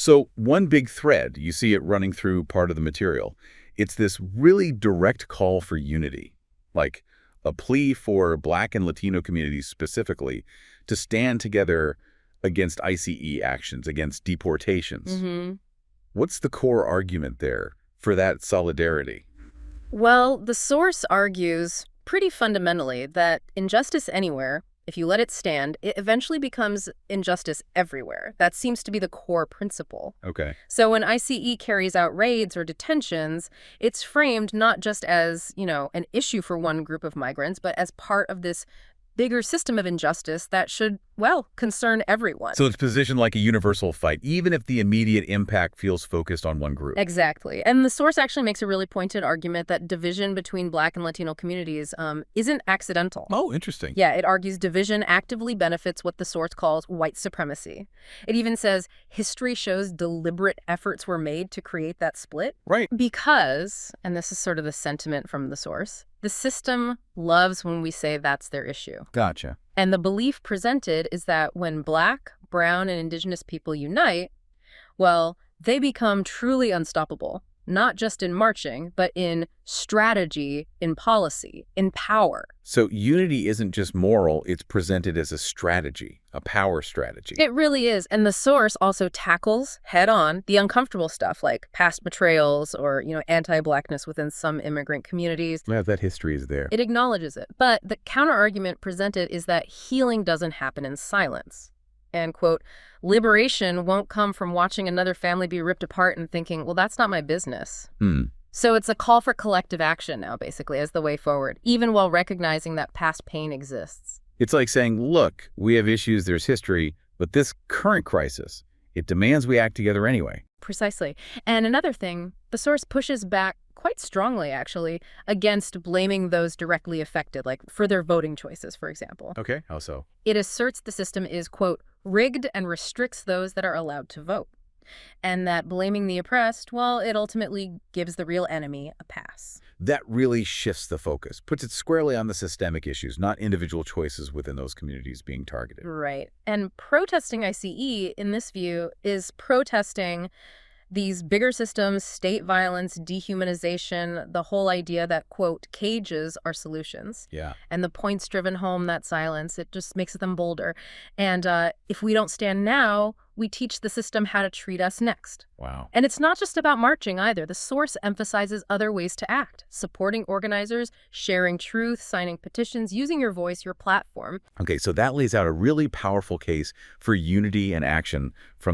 So one big thread, you see it running through part of the material. It's this really direct call for unity, like a plea for Black and Latino communities specifically to stand together against ICE actions, against deportations. What's the core argument there for that solidarity? Well, the source argues pretty fundamentally that injustice anywhere, if you let it stand, it eventually becomes injustice everywhere. That seems to be the core principle. Okay. So when ICE carries out raids or detentions, it's framed not just as, an issue for one group of migrants, but as part of this bigger system of injustice that should, concern everyone. So it's positioned like a universal fight, even if the immediate impact feels focused on one group. Exactly. And the source actually makes a really pointed argument that division between Black and Latino communities isn't accidental. Oh, interesting. Yeah, it argues division actively benefits what the source calls white supremacy. It even says history shows deliberate efforts were made to create that split. Right. Because, and this is sort of the sentiment from the source, the system loves when we say that's their issue. Gotcha. And the belief presented is that when Black, brown, and indigenous people unite, they become truly unstoppable, not just in marching, but in strategy, in policy, in power. So unity isn't just moral, it's presented as a strategy, a power strategy. It really is. And the source also tackles head-on the uncomfortable stuff like past betrayals or, anti-Blackness within some immigrant communities. Yeah, that history is there. It acknowledges it. But the counter-argument presented is that healing doesn't happen in silence. And, quote, liberation won't come from watching another family be ripped apart and thinking, well, that's not my business. So it's a call for collective action now, basically, as the way forward, even while recognizing that past pain exists. It's like saying, look, we have issues, there's history, but this current crisis, it demands we act together anyway. Precisely. And another thing, the source pushes back quite strongly, actually, against blaming those directly affected, like for their voting choices, for example. Okay, how so? It asserts the system is, quote, rigged and restricts those that are allowed to vote. And that blaming the oppressed, it ultimately gives the real enemy a pass. That really shifts the focus, puts it squarely on the systemic issues, not individual choices within those communities being targeted. Right. And protesting ICE, in this view, is protesting these bigger systems, state violence, dehumanization, the whole idea that, quote, cages are solutions. Yeah. And the points driven home that silence, it just makes them bolder. And if we don't stand now, we teach the system how to treat us next. Wow. And it's not just about marching either. The source emphasizes other ways to act, supporting organizers, sharing truth, signing petitions, using your voice, your platform. Okay, so that lays out a really powerful case for unity and action from